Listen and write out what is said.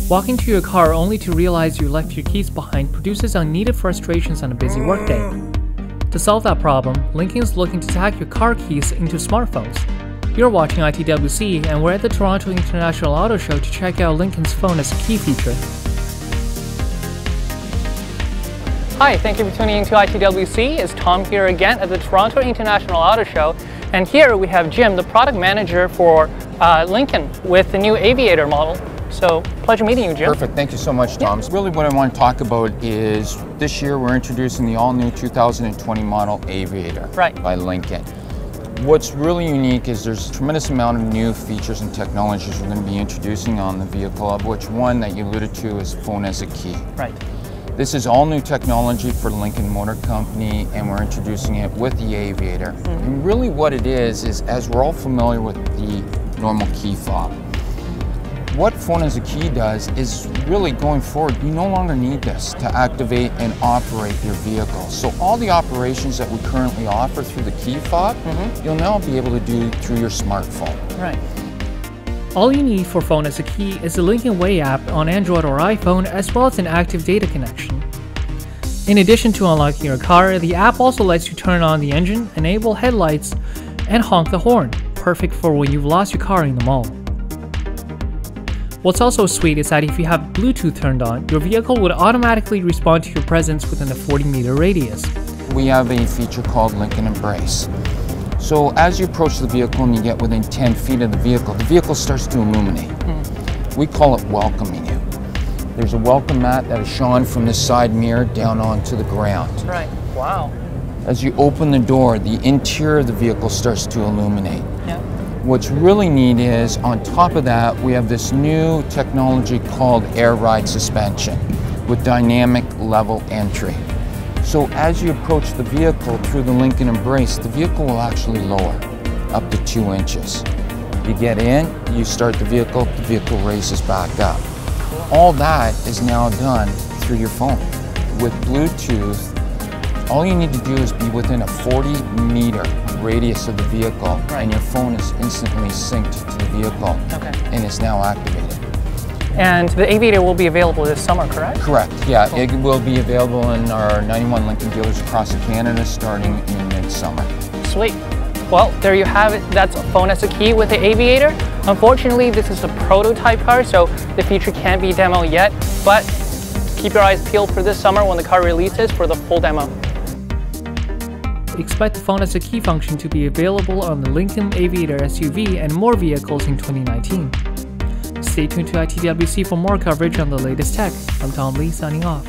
Walking to your car only to realize you left your keys behind produces unneeded frustrations on a busy workday. To solve that problem, Lincoln is looking to tack your car keys into smartphones. You're watching ITWC, and we're at the Toronto International Auto Show to check out Lincoln's phone as a key feature. Hi, thank you for tuning in to ITWC. It's Tom here again at the Toronto International Auto Show. And here we have Jim, the product manager for Lincoln with the new Aviator model. So, pleasure meeting you, Jim. Perfect, thank you so much, Tom. Yeah. Really what I want to talk about is this year we're introducing the all-new 2020 model Aviator by Lincoln. What's really unique is there's a tremendous amount of new features and technologies we're going to be introducing on the vehicle, of which one that you alluded to is phone as a key. Right. This is all new technology for Lincoln Motor Company, and we're introducing it with the Aviator. And really what it is as we're all familiar with the normal key fob. What phone as a key does is really going forward, you no longer need this to activate and operate your vehicle. So all the operations that we currently offer through the key fob, you'll now be able to do through your smartphone. Right. All you need for phone as a key is the Lincoln Way app on Android or iPhone, as well as an active data connection. In addition to unlocking your car, the app also lets you turn on the engine, enable headlights, and honk the horn, perfect for when you've lost your car in the mall. What's also sweet is that if you have Bluetooth turned on, your vehicle would automatically respond to your presence within a 40-meter radius. We have a feature called Lincoln Embrace. So as you approach the vehicle and you get within 10 feet of the vehicle starts to illuminate. We call it welcoming you. There's a welcome mat that is shone from this side mirror down onto the ground. Right, wow. As you open the door, the interior of the vehicle starts to illuminate. Yeah. What's really neat is, on top of that, we have this new technology called air ride suspension with dynamic level entry. So as you approach the vehicle through the Lincoln Embrace, the vehicle will actually lower up to 2 inches. You get in, you start the vehicle raises back up. All that is now done through your phone. With Bluetooth, all you need to do is be within a 40-meter radius of the vehicle, and your phone is instantly synced to the vehicle, and it's now activated. And the Aviator will be available this summer, correct? Correct, yeah. Cool. It will be available in our 91 Lincoln dealers across Canada starting in midsummer. Sweet. Well, there you have it. That's a phone as a key with the Aviator. Unfortunately, this is a prototype car, so the feature can't be demoed yet, but keep your eyes peeled for this summer when the car releases for the full demo. Expect the phone as a key function to be available on the Lincoln Aviator SUV and more vehicles in 2019. Stay tuned to ITWC for more coverage on the latest tech. I'm Tom Lee signing off.